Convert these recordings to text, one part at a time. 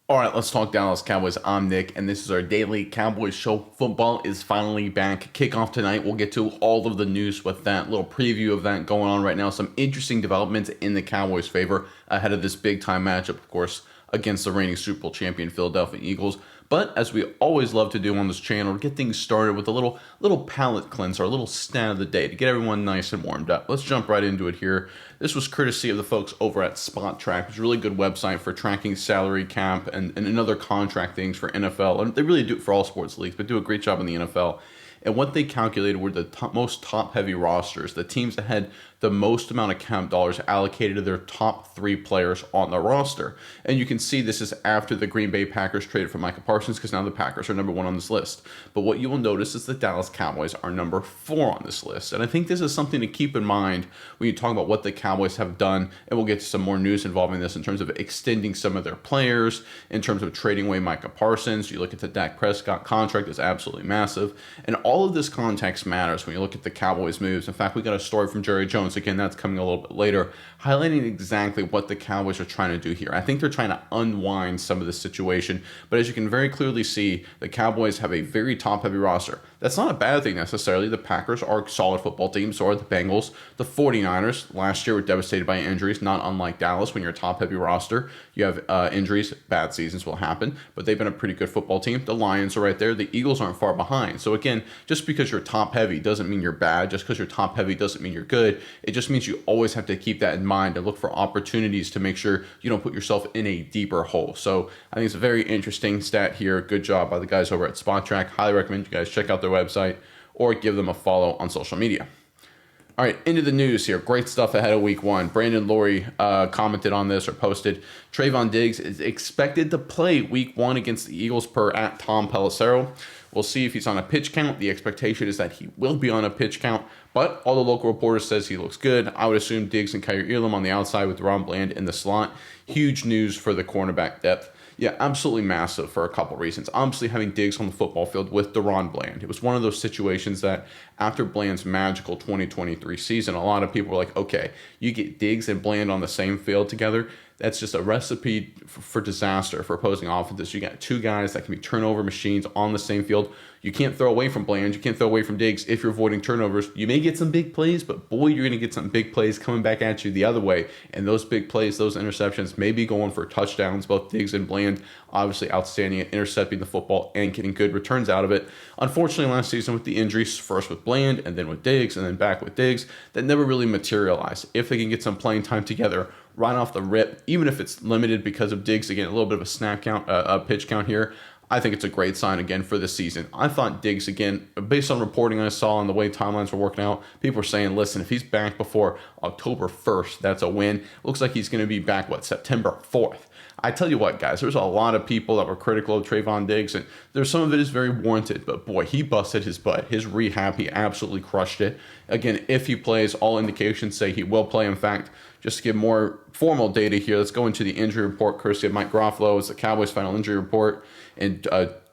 All right, let's talk Dallas Cowboys. I'm Nick, and this is our daily Cowboys show. Football is finally back. Kickoff tonight. We'll get to all of the news with that little preview of that going on right now. Some interesting developments in the Cowboys' favor ahead of this big time matchup, of course, against the reigning Super Bowl champion Philadelphia Eagles. But as we always love to do on this channel, to get things started with a little palate cleanser, a little stat of the day to get everyone nice and warmed up. Let's jump right into it here. This was courtesy of the folks over at Spot Track. It's a really good website for tracking salary cap and other contract things for NFL. And they really do it for all sports leagues, but do a great job in the NFL. And what they calculated were the most top-heavy rosters, the teams that had the most amount of cap dollars allocated to their top three players on the roster. And you can see this is after the Green Bay Packers traded for Micah Parsons, because now the Packers are number one on this list. But what you will notice is the Dallas Cowboys are number four on this list. And I think this is something to keep in mind when you talk about what the Cowboys have done. And we'll get to some more news involving this in terms of extending some of their players, in terms of trading away Micah Parsons. You look at the Dak Prescott contract is absolutely massive. And all of this context matters when you look at the Cowboys' moves. In fact, we got a story from Jerry Jones. Again, that's coming a little bit later, highlighting exactly what the Cowboys are trying to do here. I think they're trying to unwind some of the situation, but as you can very clearly see, the Cowboys have a very top-heavy roster. That's not a bad thing necessarily. The Packers are a solid football team, so are the Bengals. The 49ers last year were devastated by injuries, not unlike Dallas. When you're a top-heavy roster, you have injuries, bad seasons will happen, but they've been a pretty good football team. The Lions are right there. The Eagles aren't far behind. So again, just because you're top-heavy doesn't mean you're bad. Just because you're top-heavy doesn't mean you're good. It just means you always have to keep that in mind and look for opportunities to make sure you don't put yourself in a deeper hole. So I think it's a very interesting stat here. Good job by the guys over at Spot Track. Highly recommend you guys check out their website or give them a follow on social media. All right, into the news here. Great stuff ahead of week one. Brandon Laurie commented on this or posted, Trayvon Diggs is expected to play week one against the Eagles per at Tom Pelissero. We'll see if he's on a pitch count. The expectation is that he will be on a pitch count, but all the local reporters says he looks good. I would assume Diggs and Kyer Elam on the outside with Ron Bland in the slot. Huge news for the cornerback depth. Yeah, absolutely massive for a couple reasons. Obviously, having Diggs on the football field with DaRon Bland. It was one of those situations that after Bland's magical 2023 season, a lot of people were like, okay, you get Diggs and Bland on the same field together. That's just a recipe for disaster for opposing offenses. You got two guys that can be turnover machines on the same field. You can't throw away from Bland. You can't throw away from Diggs if you're avoiding turnovers. You may get some big plays, but boy, you're going to get some big plays coming back at you the other way. And those big plays, those interceptions may be going for touchdowns. Both Diggs and Bland obviously outstanding at intercepting the football and getting good returns out of it. Unfortunately, last season with the injuries, first with Bland and then with Diggs and then back with Diggs, that never really materialized. If they can get some playing time together right off the rip, even if it's limited because of Diggs, again, a little bit of a snap count, a pitch count here, I think it's a great sign again for this season. I thought Diggs, again, based on reporting I saw and the way timelines were working out, people were saying, listen, if he's back before October 1st, that's a win. Looks like he's going to be back, September 4th. I tell you what, guys, there's a lot of people that were critical of Trayvon Diggs, and there's some of it is very warranted, but boy, he busted his butt. His rehab, he absolutely crushed it. Again, if he plays, all indications say he will play. In fact, just to give more formal data here, let's go into the injury report courtesy of Mike Garofalo. It's the Cowboys' final injury report, and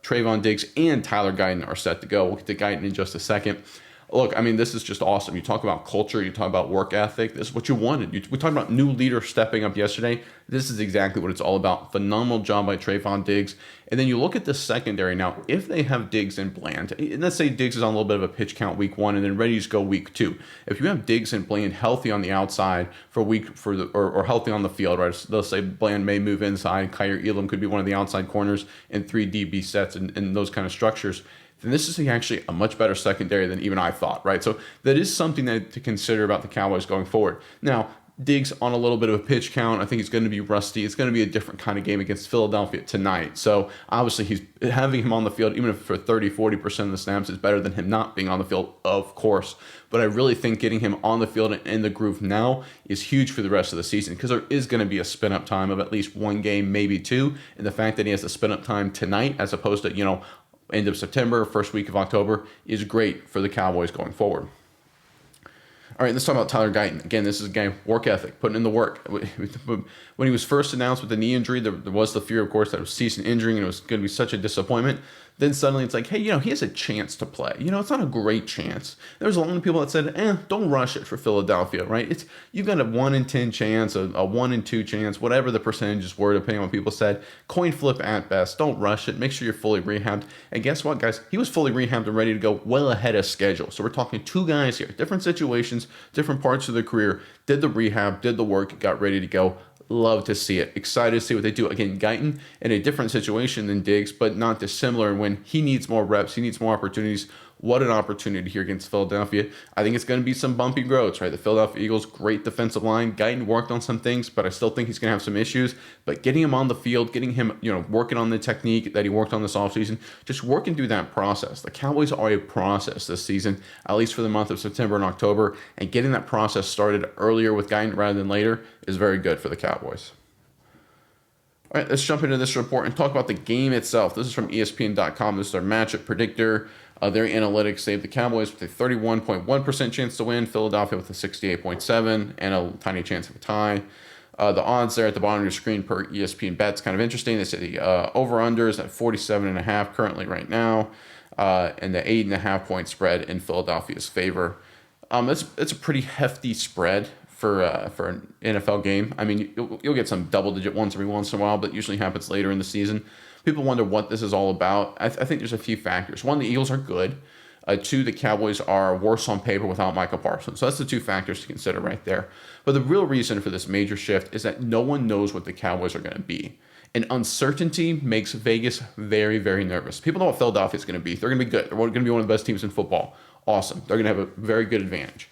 Trayvon Diggs and Tyler Guyton are set to go. We'll get to Guyton in just a second. Look, I mean, this is just awesome. You talk about culture, you talk about work ethic. This is what you wanted. We talked about new leader stepping up yesterday. This is exactly what it's all about. Phenomenal job by Trayvon Diggs. And then you look at the secondary now. If they have Diggs and Bland, and let's say Diggs is on a little bit of a pitch count week one and then ready to go week two. If you have Diggs and Bland healthy on the outside or healthy on the field, right? So they'll say Bland may move inside. Kyer Elam could be one of the outside corners in 3 DB sets and those kind of structures. Then this is actually a much better secondary than even I thought, right? So that is something to consider about the Cowboys going forward. Now, Diggs on a little bit of a pitch count. I think he's going to be rusty. It's going to be a different kind of game against Philadelphia tonight. So obviously he's having him on the field, even if for 30-40% of the snaps, is better than him not being on the field, of course. But I really think getting him on the field and in the groove now is huge for the rest of the season, because there is going to be a spin-up time of at least one game, maybe two. And the fact that he has a spin-up time tonight as opposed to, end of September, first week of October, is great for the Cowboys going forward. All right, let's talk about Tyler Guyton. Again, this is a guy, work ethic, putting in the work. When he was first announced with the knee injury, there was the fear, of course, that it was season injury and it was going to be such a disappointment. then suddenly it's like, hey, he has a chance to play. It's not a great chance. There's a lot of people that said, don't rush it for Philadelphia, right? You've got a 1 in 10 chance, a 1 in 2 chance, whatever the percentages were, depending on what people said. Coin flip at best. Don't rush it. Make sure you're fully rehabbed. And guess what, guys? He was fully rehabbed and ready to go well ahead of schedule. So we're talking 2 guys here, different situations, different parts of their career, did the rehab, did the work, got ready to go. Love to see it. Excited to see what they do. Again, Guyton in a different situation than Diggs, but not dissimilar when he needs more reps, he needs more opportunities. What an opportunity here against Philadelphia. I think it's going to be some bumpy roads, right? The Philadelphia Eagles, great defensive line. Guyton worked on some things, but I still think he's going to have some issues. But getting him on the field, getting him, working on the technique that he worked on this offseason, just working through that process. The Cowboys are a process this season, at least for the month of September and October, and getting that process started earlier with Guyton rather than later is very good for the Cowboys. All right, let's jump into this report and talk about the game itself. This is from ESPN.com. This is their matchup predictor. Their analytics save the Cowboys with a 31.1% chance to win, Philadelphia with a 68.7% and a tiny chance of a tie. The odds there at the bottom of your screen per ESPN Bet's kind of interesting. They say the over-under is at 47.5 currently right now, and the 8.5 point spread in Philadelphia's favor. It's a pretty hefty spread for an NFL game. I mean, you'll get some double-digit ones every once in a while, but it usually happens later in the season. People wonder what this is all about. I think there's a few factors. One, the Eagles are good. 2, the Cowboys are worse on paper without Michael Parsons. So that's the 2 factors to consider right there. But the real reason for this major shift is that no one knows what the Cowboys are going to be. And uncertainty makes Vegas very, very nervous. People know what Philadelphia is going to be. They're going to be good. They're going to be one of the best teams in football. Awesome. They're going to have a very good advantage.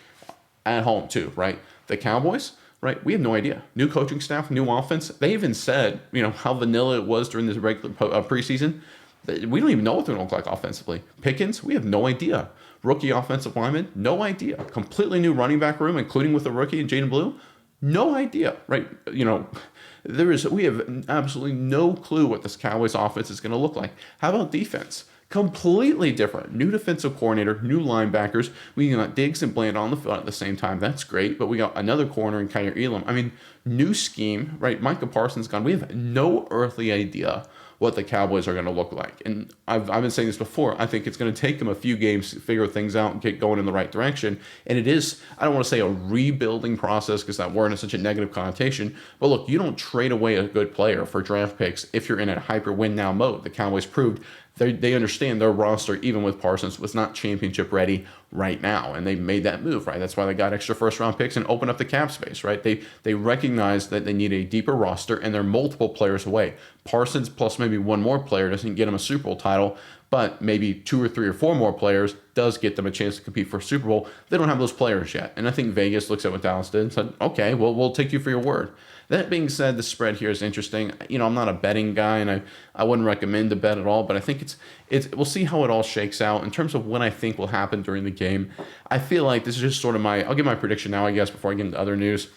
At home, too, right? The Cowboys, right? We have no idea. New coaching staff, new offense. They even said, how vanilla it was during this regular preseason. We don't even know what they're going to look like offensively. Pickens, we have no idea. Rookie offensive lineman, no idea. Completely new running back room, including with the rookie and Jaden Blue, no idea, right? We have absolutely no clue what this Cowboys offense is going to look like. How about defense? Completely different. New defensive coordinator, new linebackers. We got Diggs and Bland on the field at the same time. That's great. But we got another corner in Kyer Elam. I mean, new scheme, right? Micah Parsons gone. We have no earthly idea what the Cowboys are going to look like. And I've been saying this before. I think it's going to take them a few games to figure things out and get going in the right direction. And it is, I don't want to say a rebuilding process because that word has such a negative connotation. But look, you don't trade away a good player for draft picks if you're in a hyper win now mode. The Cowboys proved they understand their roster, even with Parsons, was not championship ready right now, and they made that move, right? That's why they got extra first-round picks and opened up the cap space, right? They recognize that they need a deeper roster, and they're multiple players away. Parsons plus maybe one more player doesn't get them a Super Bowl title, but maybe 2 or 3 or 4 more players does get them a chance to compete for a Super Bowl. They don't have those players yet, and I think Vegas looks at what Dallas did and said, okay, well, we'll take you for your word. That being said, the spread here is interesting. I'm not a betting guy, and I wouldn't recommend a bet at all, but I think it's we'll see how it all shakes out. In terms of what I think will happen during the game, I feel like this is just sort of I'll give my prediction now, I guess, before I get into other news.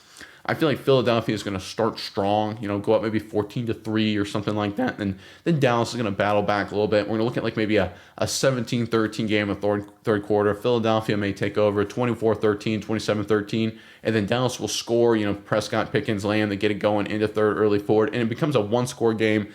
I feel like Philadelphia is going to start strong, go up maybe 14-3 or something like that. And then Dallas is going to battle back a little bit. We're going to look at like maybe a 17-13 game in the third quarter. Philadelphia may take over 24-13, 27-13. And then Dallas will score, Prescott, Pickens, Lamb, they get it going into third, early fourth. And it becomes a one-score game,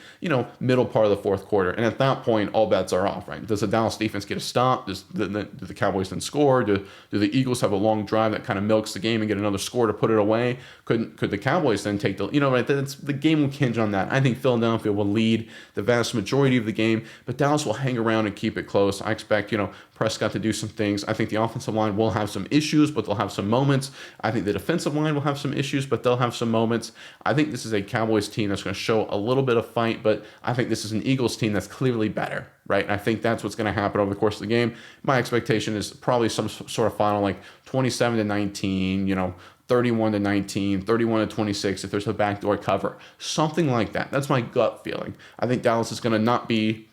middle part of the fourth quarter. And at that point, all bets are off, right? Does the Dallas defense get a stop? Do the Cowboys then score? Do the Eagles have a long drive that kind of milks the game and get another score to put it away? Could the Cowboys then take right? The game will hinge on that. I think Philadelphia will lead the vast majority of the game, but Dallas will hang around and keep it close. I expect, Prescott to do some things. I think the offensive line will have some issues, but they'll have some moments. I think the defensive line will have some issues, but they'll have some moments. I think this is a Cowboys team that's going to show a little bit of fight, but I think this is an Eagles team that's clearly better, right? And I think that's what's going to happen over the course of the game. My expectation is probably some sort of final like 27-19, 31-19, 31-26 if there's a backdoor cover, something like that. That's my gut feeling. I think Dallas is going to not be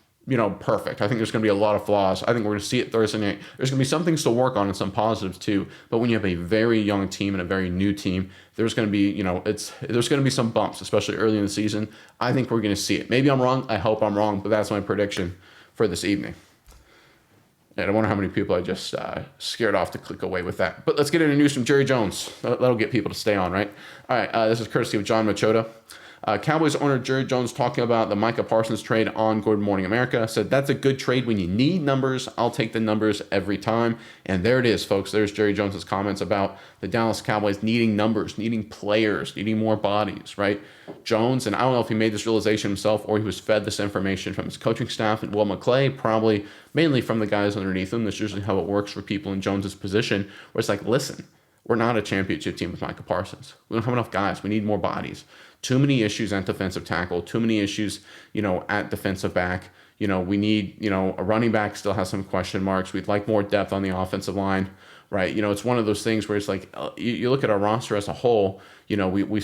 perfect. I think there's going to be a lot of flaws. I think we're going to see it Thursday night. There's going to be some things to work on and some positives too. But when you have a very young team and a very new team, there's going to be, there's going to be some bumps, especially early in the season. I think we're going to see it. Maybe I'm wrong. I hope I'm wrong, but that's my prediction for this evening. And I wonder how many people I just scared off to click away with that. But let's get into news from Jerry Jones. That'll get people to stay on, right? All right, this is courtesy of John Machota. Cowboys owner Jerry Jones talking about the Micah Parsons trade on Good Morning America said that's a good trade when you need numbers. I'll take the numbers every time. And there it is, folks. There's Jerry Jones's comments about the Dallas Cowboys needing numbers, needing players, needing more bodies, right? Jones, and I don't know if he made this realization himself or he was fed this information from his coaching staff and Will McClay, probably mainly from the guys underneath him. That's usually how it works for people in Jones's position, where it's like, listen, we're not a championship team with Micah Parsons. We don't have enough guys. We need more bodies. Too many issues at defensive tackle. Too many issues, at defensive back. We need, a running back still has some question marks. We'd like more depth on the offensive line, right? It's one of those things where it's like you look at our roster as a whole. We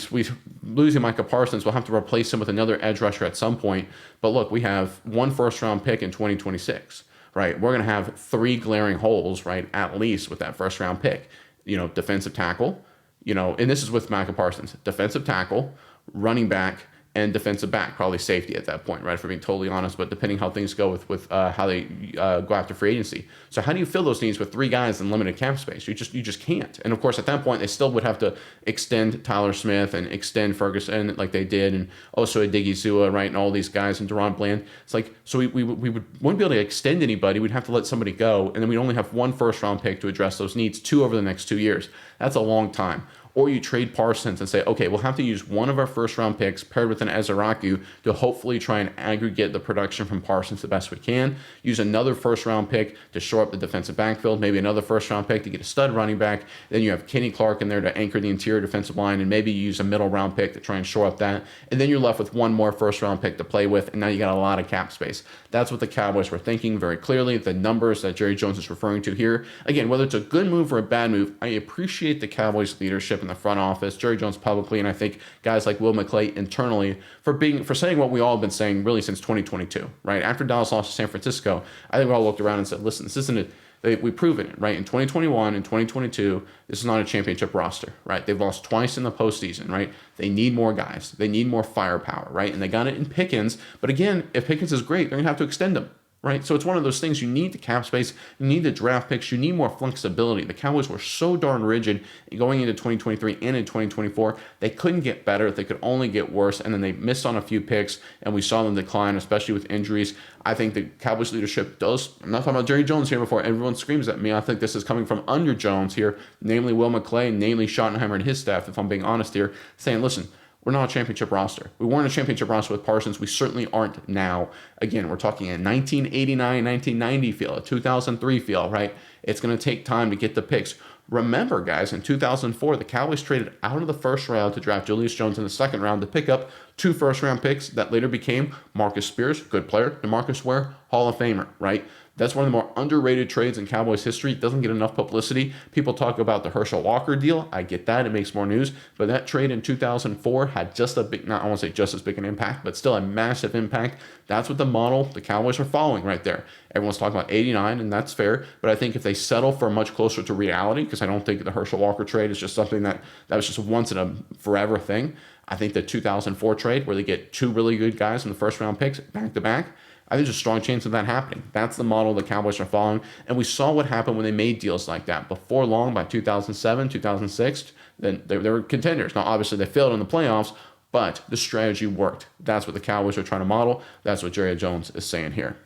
losing Micah Parsons. We'll have to replace him with another edge rusher at some point. But look, we have one first-round pick in 2026, right? We're going to have 3 glaring holes, right, at least with that first-round pick. Defensive tackle, and this is with Micah Parsons, defensive tackle, running back, and defensive back, probably safety at that point, right? If we're being totally honest, but depending how things go with how they go after free agency. So how do you fill those needs with 3 guys in limited cap space? You just can't. And of course, at that point, they still would have to extend Tyler Smith and extend Ferguson like they did, and also Adigi Zua, right, and all these guys, and Deron Bland. It's like, so we wouldn't be able to extend anybody. We'd have to let somebody go, and then we'd only have 1 first-round pick to address those needs, 2 over the next 2 years. That's a long time. Or you trade Parsons and say, okay, we'll have to use one of our first-round picks paired with an Ezraku to hopefully try and aggregate the production from Parsons the best we can. Use another first-round pick to shore up the defensive backfield, maybe another first-round pick to get a stud running back. Then you have Kenny Clark in there to anchor the interior defensive line, and maybe you use a middle-round pick to try and shore up that. And then you're left with 1 more first-round pick to play with, and now you got a lot of cap space. That's what the Cowboys were thinking very clearly. The numbers that Jerry Jones is referring to here. Again, whether it's a good move or a bad move, I appreciate the Cowboys' leadership in the front office, Jerry Jones publicly, and I think guys like Will McClay internally for saying what we all have been saying really since 2022, right? After Dallas lost to San Francisco, I think we all looked around and said, listen, this isn't we've proven it, right? In 2021 and 2022, this is not a championship roster, right? They've lost twice in the postseason, right? They need more guys. They need more firepower, right? And they got it in Pickens. But again, if Pickens is great, they're going to have to extend him, right? So it's one of those things. You need the cap space. You need the draft picks. You need more flexibility. The Cowboys were so darn rigid going into 2023 and in 2024. They couldn't get better. They could only get worse. And then they missed on a few picks, and we saw them decline, especially with injuries. I think the Cowboys leadership does. I'm not talking about Jerry Jones here before everyone screams at me. I think this is coming from under Jones here, namely Will McClay, namely Schottenheimer and his staff, if I'm being honest here, saying, listen, we're not a championship roster. We weren't a championship roster with Parsons. We certainly aren't now. Again, we're talking a 1989, 1990 feel, a 2003 feel, right? It's going to take time to get the picks. Remember, guys, in 2004, the Cowboys traded out of the first round to draft Julius Jones in the second round to pick up 2 first-round picks that later became Marcus Spears, good player, DeMarcus Ware, Hall of Famer, right? That's one of the more underrated trades in Cowboys history. It doesn't get enough publicity. People talk about the Herschel Walker deal. I get that. It makes more news. But that trade in 2004 had just a big, not I won't say just as big an impact, but still a massive impact. That's what the model the Cowboys are following right there. Everyone's talking about 89, and that's fair. But I think if they settle for much closer to reality, because I don't think the Herschel Walker trade is just something that was just a once in a forever thing. I think the 2004 trade, where they get 2 really good guys in the first round picks back to back, I think there's a strong chance of that happening. That's the model the Cowboys are following. And we saw what happened when they made deals like that. Before long, by 2007, 2006, then they were contenders. Now, obviously, they failed in the playoffs, but the strategy worked. That's what the Cowboys are trying to model. That's what Jerry Jones is saying here.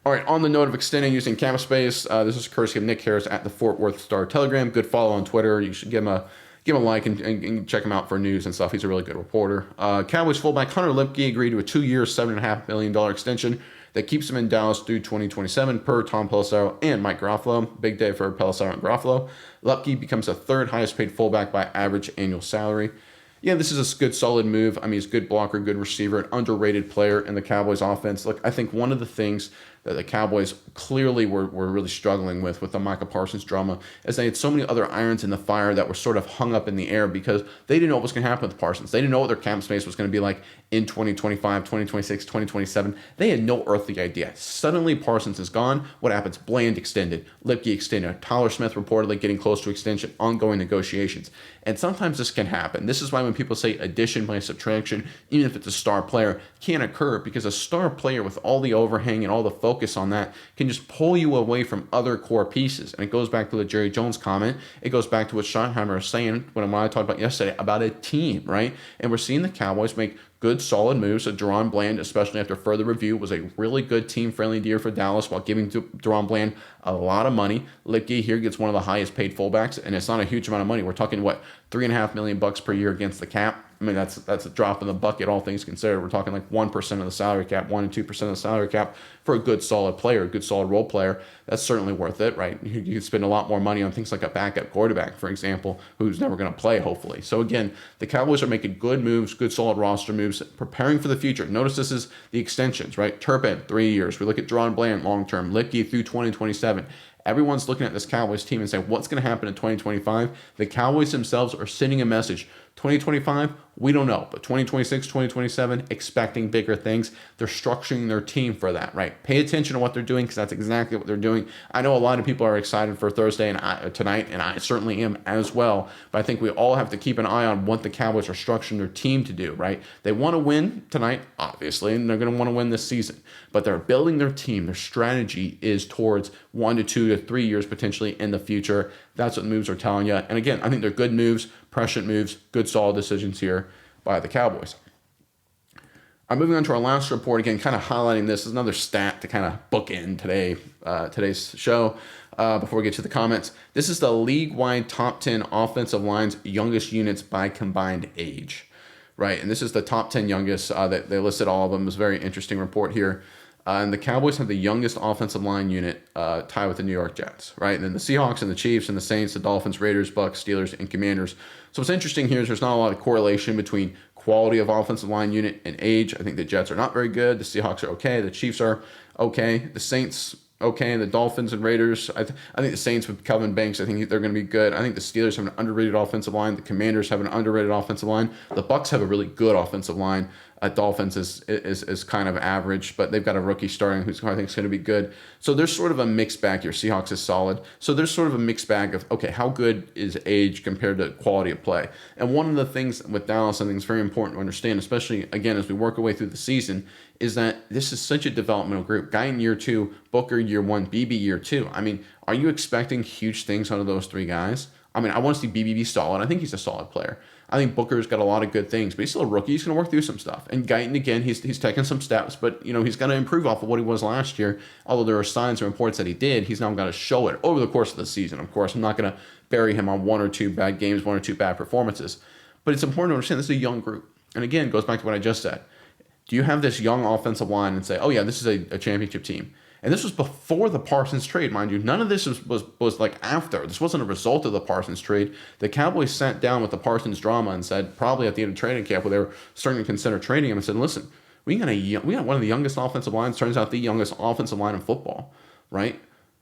All right, on the note of extending using cap space, this is courtesy of Nick Harris at the Fort Worth Star-Telegram. Good follow on Twitter. You should give him a like and check him out for news and stuff. He's a really good reporter. Cowboys fullback Hunter Lipke agreed to a 2-year, $7.5 million extension that keeps him in Dallas through 2027 per Tom Pelissero and Mike Garofalo. Big day for Pelissero and Garofalo. Lipke becomes the 3rd highest paid fullback by average annual salary. Yeah, this is a good, solid move. I mean, he's a good blocker, good receiver, an underrated player in the Cowboys offense. Look, I think one of the things that the Cowboys clearly were really struggling with the Micah Parsons drama is they had so many other irons in the fire that were sort of hung up in the air because they didn't know what was going to happen with Parsons. They didn't know what their cap space was going to be like in 2025, 2026, 2027. They had no earthly idea. Suddenly, Parsons is gone. What happens? Bland extended. Lipke extended. Tyler Smith reportedly getting close to extension. Ongoing negotiations. And sometimes this can happen. This is why when people say addition by subtraction, even if it's a star player, can't occur because a star player with all the overhang and all the focus on that can just pull you away from other core pieces. And it goes back to the Jerry Jones comment. It goes back to what Schottenheimer was saying when I talked about yesterday about a team, right? And we're seeing the Cowboys make good, solid moves. So Deron Bland, especially after further review, was a really good team-friendly deal for Dallas while giving Deron Bland a lot of money. Lipke here gets one of the highest paid fullbacks, and it's not a huge amount of money. We're talking, $3.5 million per year against the cap. I mean, that's a drop in the bucket, all things considered. We're talking like 1% of the salary cap, 1 and 2% of the salary cap for a good, solid player, a good, solid role player. That's certainly worth it, right? You can spend a lot more money on things like a backup quarterback, for example, who's never going to play, hopefully. So again, the Cowboys are making good moves, good, solid roster moves, preparing for the future. Notice this is the extensions, right? Turpin, 3 years. We look at Deron Bland, long-term. Lipke through 2027. Everyone's looking at this Cowboys team and saying, what's going to happen in 2025? The Cowboys themselves are sending a message. 2025, we don't know, but 2026, 2027, expecting bigger things. They're structuring their team for that, right? Pay attention to what they're doing because that's exactly what they're doing. I know a lot of people are excited for Thursday and tonight, and I certainly am as well, but I think we all have to keep an eye on what the Cowboys are structuring their team to do, right? They want to win tonight, obviously, and they're going to want to win this season, but they're building their team. Their strategy is towards 1 to 2 to 3 years potentially in the future. That's what the moves are telling you. And again, I think they're good moves, prescient moves, good solid decisions here by the Cowboys. I'm moving on to our last report, again, kind of highlighting this as another stat to kind of bookend today's show before we get to the comments. This is the league-wide top 10 offensive line's youngest units by combined age, right? And this is the top 10 youngest. They listed all of them. It was a very interesting report here. And the Cowboys have the youngest offensive line unit tied with the New York Jets, right? And then the Seahawks and the Chiefs and the Saints, the Dolphins, Raiders, Bucks, Steelers, and Commanders. So what's interesting here is there's not a lot of correlation between quality of offensive line unit and age. I think the Jets are not very good. The Seahawks are okay. The Chiefs are okay. The Saints, okay. The Dolphins and Raiders, I think the Saints with Kelvin Banks, I think they're going to be good. I think the Steelers have an underrated offensive line. The Commanders have an underrated offensive line. The Bucks have a really good offensive line. Dolphins is kind of average, but they've got a rookie starting who I think is going to be good. So there's sort of a mixed bag here. Seahawks is solid. So there's sort of a mixed bag of, okay, how good is age compared to quality of play? And one of the things with Dallas, I think is very important to understand, especially, again, as we work our way through the season, is that this is such a developmental group. Guy in year 2, Booker year 1, BB year 2. I mean, are you expecting huge things out of those 3 guys? I mean, I want to see BB be solid. I think he's a solid player. I think Booker's got a lot of good things, but he's still a rookie. He's going to work through some stuff. And Guyton, again, he's taken some steps, but he's going to improve off of what he was last year. Although there are signs and reports that he did, he's now got to show it over the course of the season. Of course, I'm not going to bury him on 1 or 2 bad games, 1 or 2 bad performances. But it's important to understand this is a young group. And again, it goes back to what I just said. Do you have this young offensive line and say, oh yeah, this is a championship team? And this was before the Parsons trade, mind you. None of this was like after. This wasn't a result of the Parsons trade. The Cowboys sat down with the Parsons drama and said, probably at the end of training camp, where they were starting to consider trading him, and said, listen, we got one of the youngest offensive lines, turns out the youngest offensive line in football, right?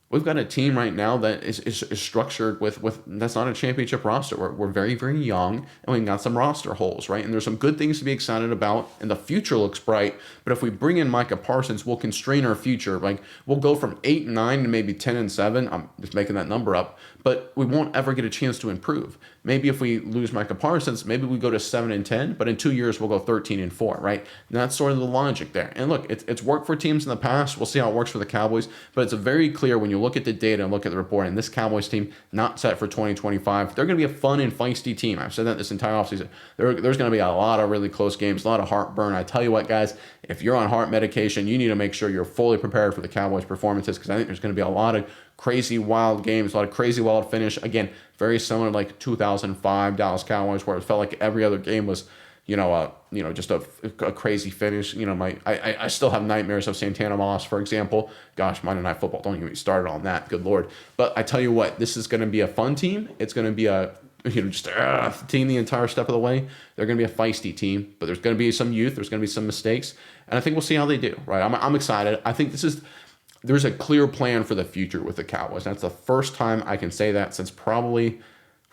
We've got a team right now that is structured with that's not a championship roster. We're very, very young, and we've got some roster holes, right? And there's some good things to be excited about, and the future looks bright. But if we bring in Micah Parsons, we'll constrain our future. Like, we'll go from 8-9 to maybe 10-7. I'm just making that number up, but we won't ever get a chance to improve. Maybe if we lose Micah Parsons, maybe we go to 7-10, but in 2 years we'll go 13-4, right? And that's sort of the logic there. And look, it's worked for teams in the past. We'll see how it works for the Cowboys, but it's very clear when you look at the data and look at the report, and this Cowboys team not set for 2025. They're going to be a fun and feisty team. I've said that this entire offseason. There's going to be a lot of really close games, a lot of heartburn. I tell you what, guys, if you're on heart medication, you need to make sure you're fully prepared for the Cowboys performances, because I think there's going to be a lot of crazy wild games, a lot of crazy wild finish. Again, very similar to like 2005 Dallas Cowboys, where it felt like every other game was just a crazy finish. I still have nightmares of Santana Moss, for example. Gosh, Monday Night Football, don't get me started on that. Good Lord. But I tell you what, this is going to be a fun team. It's going to be a team the entire step of the way. They're going to be a feisty team, but there's going to be some youth. There's going to be some mistakes, and I think we'll see how they do. Right? I'm excited. I think there's a clear plan for the future with the Cowboys. That's the first time I can say that since probably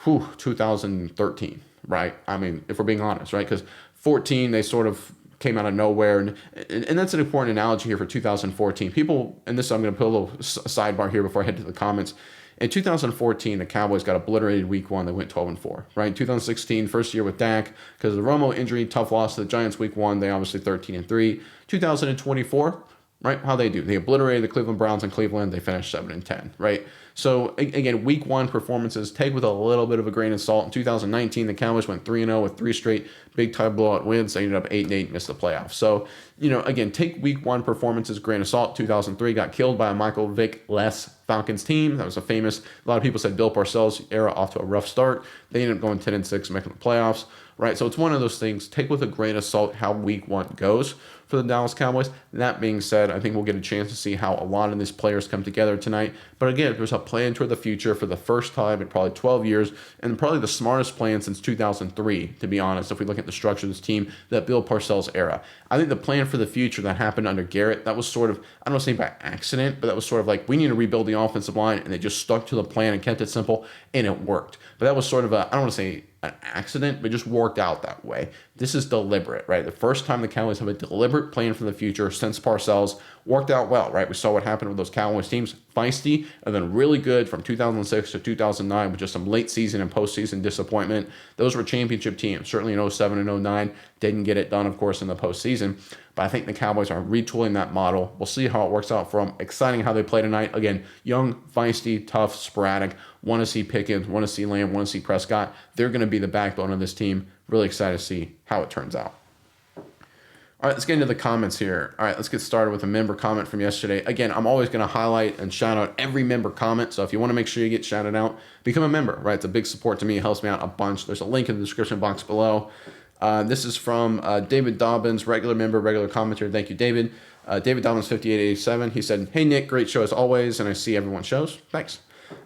2013. Right? I mean, if we're being honest, right? Because 14, they sort of came out of nowhere. And that's an important analogy here for 2014. People, and this I'm going to put a little sidebar here before I head to the comments. In 2014, the Cowboys got obliterated week 1. They went 12-4, right? 2016, first year with Dak, because of the Romo injury, tough loss to the Giants week 1. They obviously 13-3. 2024, right? How they do. They obliterated the Cleveland Browns in Cleveland. They finished 7-10, right? So again, week one performances take with a little bit of a grain of salt. In 2019, the Cowboys went 3-0 with 3 straight big time blowout wins. They ended up 8-8, missed the playoffs. So, again, take week one performances, grain of salt. 2003 got killed by a Michael Vick-less Falcons team. That was a lot of people said Bill Parcells era off to a rough start. They ended up going 10-6, making the playoffs, right? So it's one of those things. Take with a grain of salt how week one goes for the Dallas Cowboys. That being said, I think we'll get a chance to see how a lot of these players come together tonight. But again, there's a plan toward the future for the first time in probably 12 years, and probably the smartest plan since 2003, to be honest, if we look at the structure of this team, that Bill Parcells era. I think the plan for the future that happened under Garrett, that was sort of, I don't want to say by accident, but that was sort of like, we need to rebuild the offensive line, and they just stuck to the plan and kept it simple, and it worked. But that was sort of I don't want to say an accident, but just worked out that way. This is deliberate, right? The first time the Cowboys have a deliberate plan for the future since Parcells, worked out well, right? We saw what happened with those Cowboys teams, feisty, and then really good from 2006 to 2009 with just some late season and postseason disappointment. Those were championship teams, certainly in 07 and 09. Didn't get it done, of course, in the postseason. But I think the Cowboys are retooling that model. We'll see how it works out for them. Exciting how they play tonight. Again, young, feisty, tough, sporadic. Want to see Pickens, want to see Lamb, want to see Prescott. They're going to be the backbone of this team. Really excited to see how it turns out. All right, let's get into the comments here. All right, let's get started with a member comment from yesterday. Again, I'm always going to highlight and shout out every member comment. So if you want to make sure you get shouted out, become a member, right? It's a big support to me. It helps me out a bunch. There's a link in the description box below. This is from David Dobbins, regular member, regular commenter. Thank you, David. David Dobbins, 5887. He said, "Hey, Nick, great show as always, and I see everyone's shows. Thanks.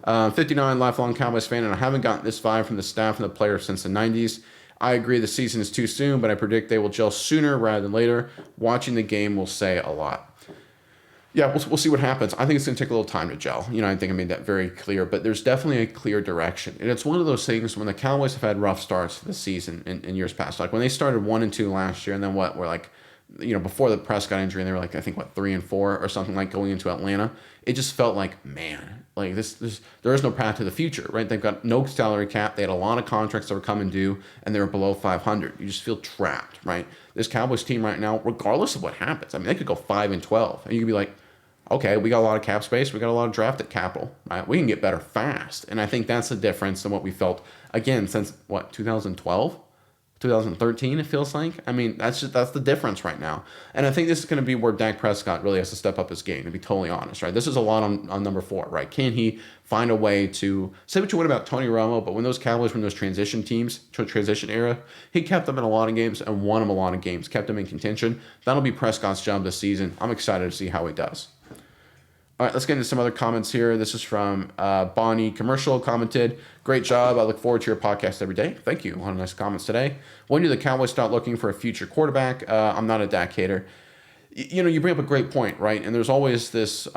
59, lifelong Cowboys fan, and I haven't gotten this vibe from the staff and the players since the 90s. I agree the season is too soon, but I predict they will gel sooner rather than later. Watching the game will say a lot." Yeah, we'll see what happens. I think it's going to take a little time to gel. I think I made that very clear, but there's definitely a clear direction. And it's one of those things when the Cowboys have had rough starts this season in years past. Like when they started 1-2 last year, and then we're like, before the Prescott injury, and they were like, I think, 3-4 or something, like going into Atlanta. It just felt like, man, like this there is no path to the future, right? They've got no salary cap. They had a lot of contracts that were coming due, and they were below 500. You just feel trapped, right? This Cowboys team right now, regardless of what happens, I mean, they could go 5-12, and you could be like, okay, we got a lot of cap space. We got a lot of drafted capital, right? We can get better fast. And I think that's the difference than what we felt, again, since, 2012? 2013, it feels like. I mean, that's the difference right now. And I think this is going to be where Dak Prescott really has to step up his game, to be totally honest, right? This is a lot on number 4, right? Can he find a way to, say what you want about Tony Romo, but when those Cowboys were in those transition teams, transition era, he kept them in a lot of games and won them a lot of games, kept them in contention. That'll be Prescott's job this season. I'm excited to see how he does. All right, let's get into some other comments here. This is from Bonnie Commercial, commented, "Great job. I look forward to your podcast every day." Thank you. A lot of nice comments today. "When do the Cowboys start looking for a future quarterback?" I'm not a Dak hater. You bring up a great point, right? And there's always this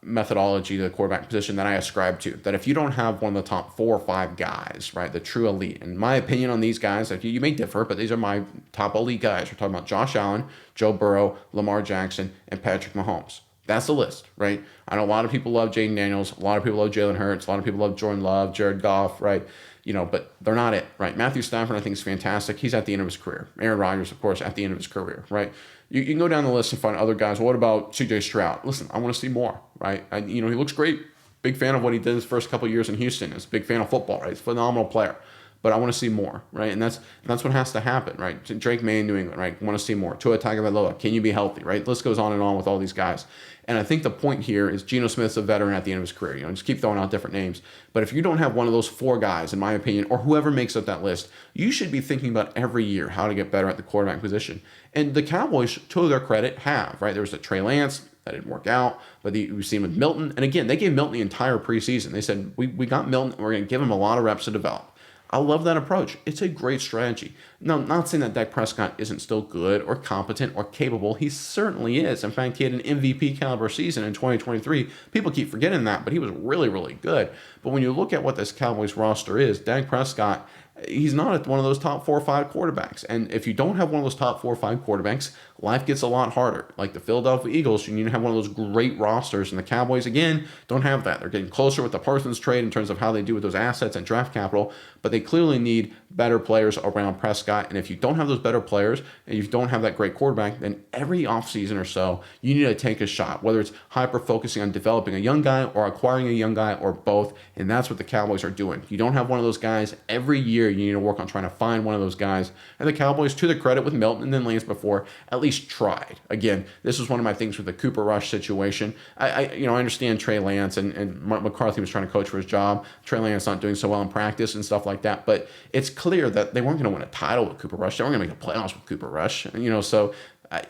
methodology to the quarterback position that I ascribe to, that if you don't have one of the top 4 or 5 guys, right, the true elite, in my opinion on these guys, like you may differ, but these are my top elite guys. We're talking about Josh Allen, Joe Burrow, Lamar Jackson, and Patrick Mahomes. That's the list, right? I know a lot of people love Jaden Daniels. A lot of people love Jalen Hurts. A lot of people love Jordan Love, Jared Goff, right? But they're not it, right? Matthew Stafford, I think, is fantastic. He's at the end of his career. Aaron Rodgers, of course, at the end of his career, right? You can go down the list and find other guys. What about C.J. Stroud? Listen, I want to see more, right? He looks great. Big fan of what he did his first couple of years in Houston. He's a big fan of football, right? He's a phenomenal player. But I want to see more, right? And that's what has to happen, right? Drake May in New England, right? Want to see more. Tua Tagovailoa, can you be healthy, right? The list goes on and on with all these guys. And I think the point here is Geno Smith's a veteran at the end of his career. Just keep throwing out different names. But if you don't have one of those 4 guys, in my opinion, or whoever makes up that list, you should be thinking about every year how to get better at the quarterback position. And the Cowboys, to their credit, have, right? There was a Trey Lance. That didn't work out, but we've seen with Milton. And again, they gave Milton the entire preseason. They said, we got Milton, and we're going to give him a lot of reps to develop. I love that approach. It's a great strategy. Now, not saying that Dak Prescott isn't still good or competent or capable. He certainly is. In fact, he had an MVP caliber season in 2023. People keep forgetting that, but he was really, really good. But when you look at what this Cowboys roster is, Dak Prescott, he's not one of those top 4 or 5 quarterbacks. And if you don't have one of those top 4 or 5 quarterbacks, life gets a lot harder. Like the Philadelphia Eagles, you need to have one of those great rosters, and the Cowboys, again, don't have that. They're getting closer with the Parsons trade in terms of how they do with those assets and draft capital, but they clearly need better players around Prescott. And if you don't have those better players and you don't have that great quarterback, then every offseason or so, you need to take a shot, whether it's hyper focusing on developing a young guy or acquiring a young guy or both. And that's what the Cowboys are doing. You don't have one of those guys every year. You need to work on trying to find one of those guys. And the Cowboys, to the credit with Milton and then Lance before, at least tried. Again, this was one of my things with the Cooper Rush situation. I understand Trey Lance and McCarthy was trying to coach for his job. Trey Lance not doing so well in practice and stuff like that. But it's clear that they weren't going to win a title with Cooper Rush. They weren't going to make the playoffs with Cooper Rush. So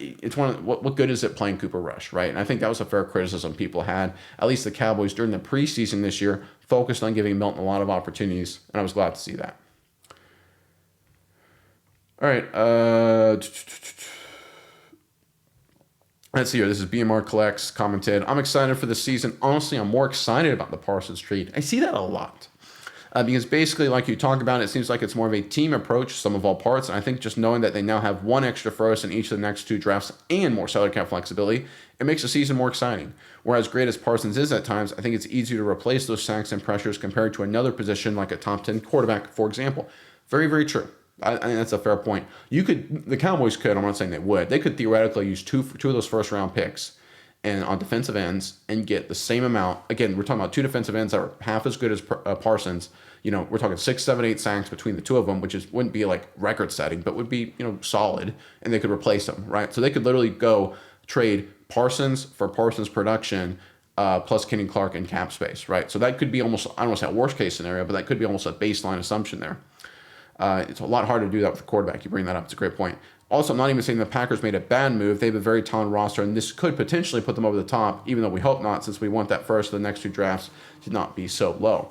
it's one of what good is it playing Cooper Rush, right? And I think that was a fair criticism people had. At least the Cowboys during the preseason this year focused on giving Milton a lot of opportunities, and I was glad to see that. All right, let's see here. This is BMR Collects commented. I'm excited for the season. Honestly, I'm more excited about the Parsons trade. I see that a lot. Because basically, like you talk about, it seems like it's more of a team approach, sum of all parts. And I think just knowing that they now have one extra first in each of the next two drafts and more salary cap flexibility, it makes the season more exciting. Whereas great as Parsons is at times, I think it's easier to replace those sacks and pressures compared to another position like a top 10 quarterback, for example. Very, very true. I think that's a fair point. The Cowboys could, I'm not saying they could theoretically use two of those first round picks and on defensive ends and get the same amount. Again, we're talking about two defensive ends that are half as good as Parsons. We're talking 6, 7, 8 sacks between the two of them, which wouldn't be like record setting, but would be, solid, and they could replace them, right? So they could literally go trade Parsons for Parsons production plus Kenny Clark and cap space, right? So that could be almost, I don't want to say a worst case scenario, but that could be almost a baseline assumption there. It's a lot harder to do that with the quarterback. You bring that up. It's a great point. Also, I'm not even saying the Packers made a bad move. They have a very talented roster, and this could potentially put them over the top, even though we hope not, since we want that first of the next two drafts to not be so low.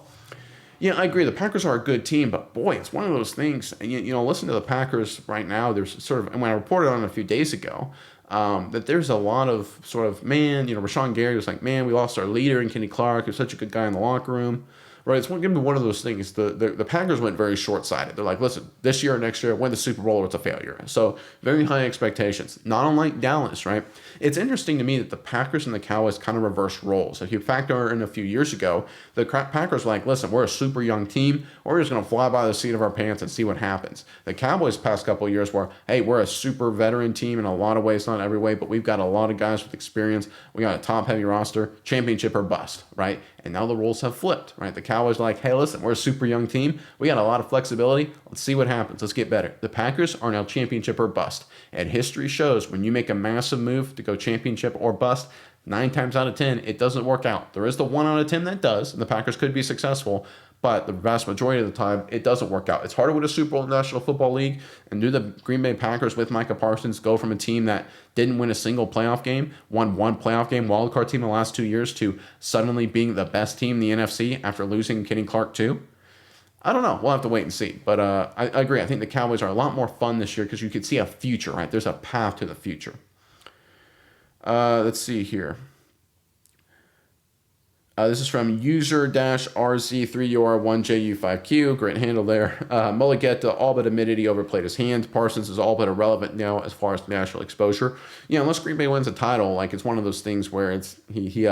Yeah, I agree. The Packers are a good team, but boy, it's one of those things. Listen to the Packers right now. There's sort of, and when I reported on it a few days ago, that there's a lot of sort of, Rashawn Gary was like, man, we lost our leader in Kenny Clark. He's such a good guy in the locker room. Right, it's going to be one of those things. The Packers went very short-sighted. They're like, listen, this year or next year, win the Super Bowl or it's a failure. So very high expectations. Not unlike Dallas, right? It's interesting to me that the Packers and the Cowboys kind of reversed roles. If you factor in a few years ago, the Packers were like, listen, we're a super young team. We're just going to fly by the seat of our pants and see what happens. The Cowboys past couple of years were, hey, we're a super veteran team in a lot of ways, not every way, but we've got a lot of guys with experience. We got a top-heavy roster, championship or bust, right? And now the roles have flipped, right? The Cowboys are like, hey, listen, we're a super young team. We got a lot of flexibility. Let's see what happens. Let's get better. The Packers are now championship or bust. And history shows when you make a massive move to go championship or bust, 9 times out of 10, it doesn't work out. There is the 1 out of 10 that does, and the Packers could be successful, but the vast majority of the time, it doesn't work out. It's harder with a Super Bowl in the National Football League, and do the Green Bay Packers with Micah Parsons go from a team that didn't win a single playoff game, won one playoff game, wildcard team in the last 2 years, to suddenly being the best team in the NFC after losing Kenny Clark too? I don't know. We'll have to wait and see. But I agree. I think the Cowboys are a lot more fun this year because you could see a future, right? There's a path to the future. Let's see here. This is from user-RZ3UR1JU5Q. Great handle there. Mulligetta all but admitted he overplayed his hand. Parsons is all but irrelevant now as far as national exposure. Unless Green Bay wins a title, like it's one of those things where it's he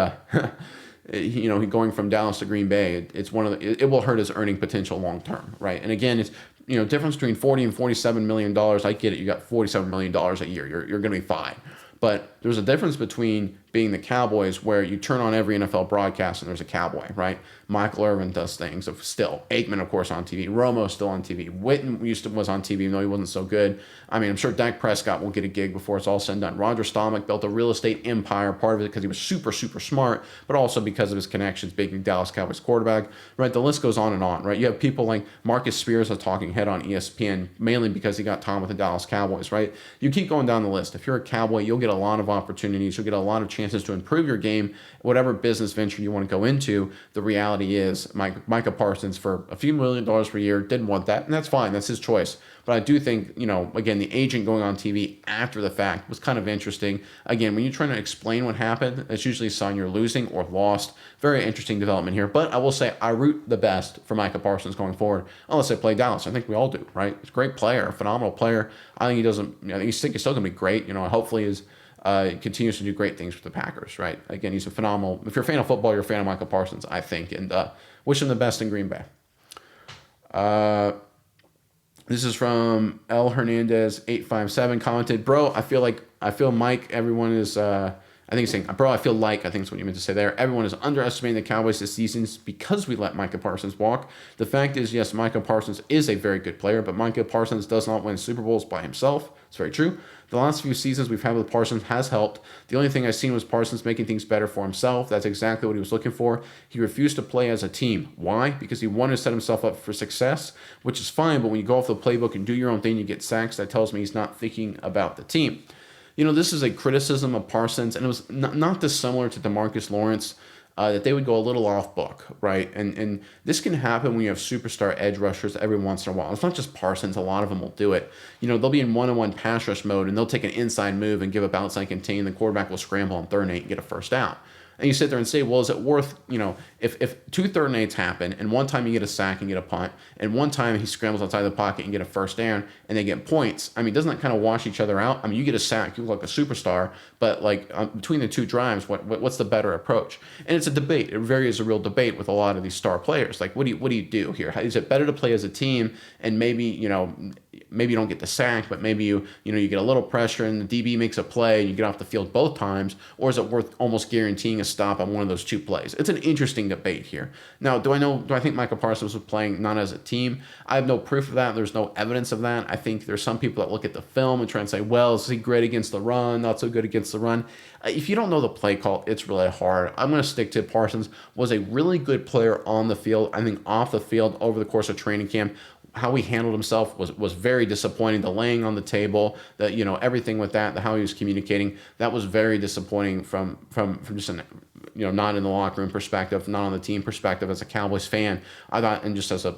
going from Dallas to Green Bay. It's one of it will hurt his earning potential long term, right? And again, it's difference between $40 and $47 million. I get it. You got $47 million a year. You're going to be fine. But there's a difference between being the Cowboys where you turn on every NFL broadcast and there's a Cowboy, right? Michael Irvin does things still. Aikman, of course, on TV. Romo's still on TV. Witten was on TV, even though he wasn't so good. I mean, I'm sure Dak Prescott will get a gig before it's all said and done. Roger Staubach built a real estate empire, part of it because he was super, super smart, but also because of his connections being Dallas Cowboys quarterback, right? The list goes on and on, right? You have people like Marcus Spears, a talking head on ESPN, mainly because he got time with the Dallas Cowboys, right? You keep going down the list. If you're a Cowboy, you'll get a lot of opportunities. You'll get a lot of chances chances to improve your game, whatever business venture you want to go into. The reality is Micah Parsons for a few $1 million per year didn't want that, and that's fine. That's his choice. But I do think, again, the agent going on TV after the fact was kind of interesting. Again, when you're trying to explain what happened, it's usually a sign you're losing or lost. Very interesting development here. But I will say I root the best for Micah Parsons going forward, unless they play Dallas. I think we all do, right? He's a great player, a phenomenal player. I think he's still going to be great. Hopefully he continues to do great things with the Packers, right? Again, he's a phenomenal. If you're a fan of football, you're a fan of Micah Parsons, I think, and wish him the best in Green Bay. This is from L Hernandez 857 commented, bro, I feel Mike, everyone is I think he's saying, bro, I feel like, I think that's what you meant to say there. Everyone is underestimating the Cowboys this season because we let Micah Parsons walk. The fact is, yes, Micah Parsons is a very good player, but Micah Parsons does not win Super Bowls by himself. It's very true. The last few seasons we've had with Parsons has helped. The only thing I've seen was Parsons making things better for himself. That's exactly what he was looking for. He refused to play as a team. Why? Because he wanted to set himself up for success, which is fine, but when you go off the playbook and do your own thing, you get sacks. That tells me he's not thinking about the team. This is a criticism of Parsons, and it was not dissimilar to DeMarcus Lawrence, that they would go a little off book, right? And this can happen when you have superstar edge rushers every once in a while. It's not just Parsons. A lot of them will do it. They'll be in one-on-one pass rush mode, and they'll take an inside move and give up outside contain. The quarterback will scramble on 3rd and 8 and get a first down. And you sit there and say, well, is it worth, if 2 3rd and 8s happen, and one time you get a sack and get a punt, and one time he scrambles outside the pocket and get a first down, and they get points, doesn't that kind of wash each other out? You get a sack, you look like a superstar, but between the 2 drives, what's the better approach? And it's a debate. It really is a real debate with a lot of these star players. Like, what do you do here? Is it better to play as a team and maybe you don't get the sack, but maybe you get a little pressure and the DB makes a play and you get off the field both times, or is it worth almost guaranteeing a stop on one of those 2 plays? It's an interesting debate here. Now, do I think Micah Parsons was playing not as a team? I have no proof of that. There's no evidence of that. I think there's some people that look at the film and try and say, well, is he great against the run, not so good against the run? If you don't know the play call, it's really hard. I'm going to stick to Parsons was a really good player on the field. I think off the field over the course of training camp, how he handled himself was very disappointing. The laying on the table, everything with that, how he was communicating, that was very disappointing from just an not in the locker room perspective, not on the team perspective. As a Cowboys fan, I thought, and just as a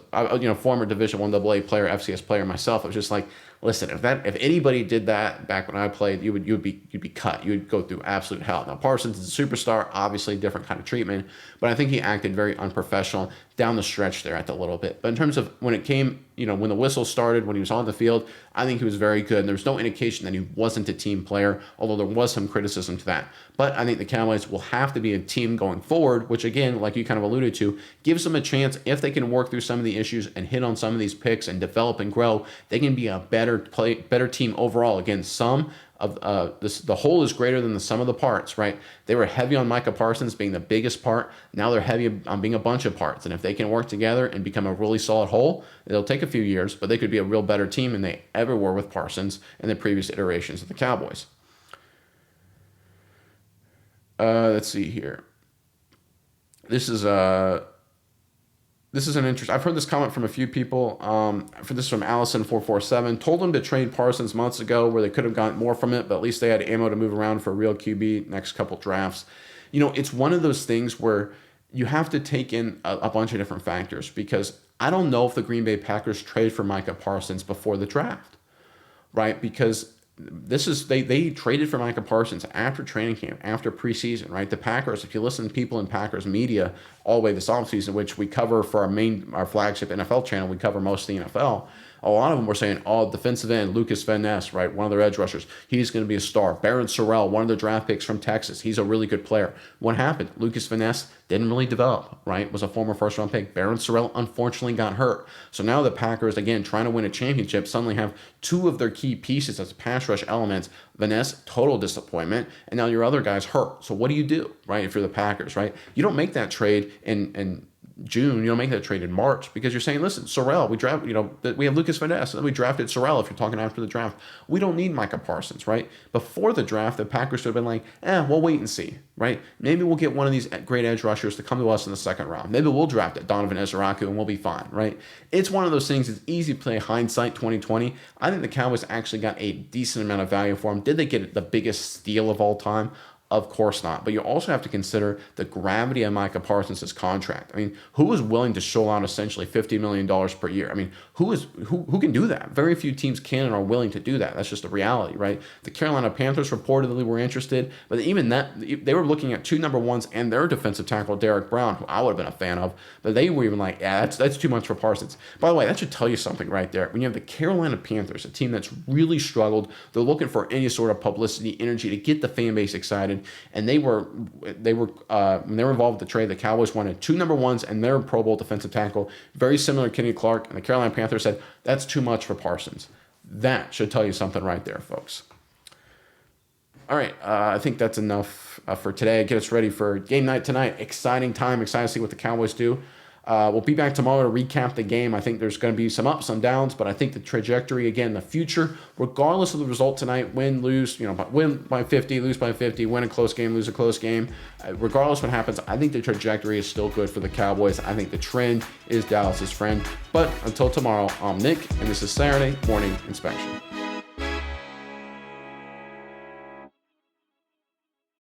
former Division I AA player, FCS player myself, I was just like, listen, if anybody did that back when I played, you'd be cut. You would go through absolute hell. Now Parsons is a superstar, obviously different kind of treatment, but I think he acted very unprofessional down the stretch there at the little bit. But in terms of when it came, when the whistle started, when he was on the field, I think he was very good. And there's no indication that he wasn't a team player, although there was some criticism to that. But I think the Cowboys will have to be a team going forward, which again, like you kind of alluded to, gives them a chance if they can work through some of the issues and hit on some of these picks and develop and grow, they can be a better team overall. Again, the whole is greater than the sum of the parts, right? They were heavy on Micah Parsons being the biggest part. Now they're heavy on being a bunch of parts. And if they can work together and become a really solid whole, it'll take a few years, but they could be a real better team than they ever were with Parsons in the previous iterations of the Cowboys. Let's see here. This is an interesting. I've heard this comment from a few people. From Allison447. Told them to trade Parsons months ago, where they could have gotten more from it, but at least they had ammo to move around for a real QB next couple drafts. It's one of those things where you have to take in a bunch of different factors, because I don't know if the Green Bay Packers trade for Micah Parsons before the draft, right? Because they traded for Micah Parsons after training camp, after preseason, right? The Packers, if you listen to people in Packers media all the way this offseason, which we cover for our flagship NFL channel, we cover most of the NFL. A lot of them were saying, defensive end, Lucas Van Ness, right, one of their edge rushers, he's going to be a star. Barron Sorrell, one of their draft picks from Texas, he's a really good player. What happened? Lucas Van Ness didn't really develop, right, was a former first-round pick. Barron Sorrell unfortunately got hurt. So now the Packers, again, trying to win a championship, suddenly have 2 of their key pieces as pass rush elements. Van Ness, total disappointment, and now your other guy's hurt. So what do you do, right, if you're the Packers, right? You don't make that trade in June, you don't make that trade in March, because you're saying, listen, Sorrell, we have Lucas Van Ness, and we drafted Sorrell. If you're talking after the draft, we don't need Micah Parsons, right? Before the draft, the Packers should have been like, we'll wait and see, right? Maybe we'll get one of these great edge rushers to come to us in the second round. Maybe we'll draft it, Donovan Ezraku, and we'll be fine, right? It's one of those things. It's easy to play hindsight 2020. I think the Cowboys actually got a decent amount of value for him. Did they get the biggest steal of all time? Of course not. But you also have to consider the gravity of Micah Parsons' contract. I mean, who is willing to shell out essentially $50 million per year? I mean, who can do that? Very few teams can and are willing to do that. That's just the reality, right? The Carolina Panthers reportedly were interested, but even that, they were looking at 2 number ones and their defensive tackle, Derek Brown, who I would have been a fan of, but they were even like, yeah, that's too much for Parsons. By the way, that should tell you something right there. When you have the Carolina Panthers, a team that's really struggled, they're looking for any sort of publicity, energy to get the fan base excited. And when they were involved with the trade, the Cowboys wanted 2 number ones and their Pro Bowl defensive tackle, very similar to Kenny Clark. And the Carolina Panthers said, that's too much for Parsons. That should tell you something right there, folks. All right, I think that's enough for today. Get us ready for game night tonight. Exciting time. Excited to see what the Cowboys do. We'll be back tomorrow to recap the game. I think there's going to be some ups, some downs, but I think the trajectory, again, the future, regardless of the result tonight, win, lose, win by 50, lose by 50, win a close game, lose a close game. Regardless what happens, I think the trajectory is still good for the Cowboys. I think the trend is Dallas's friend. But until tomorrow, I'm Nick, and this is Saturday Morning Inspection.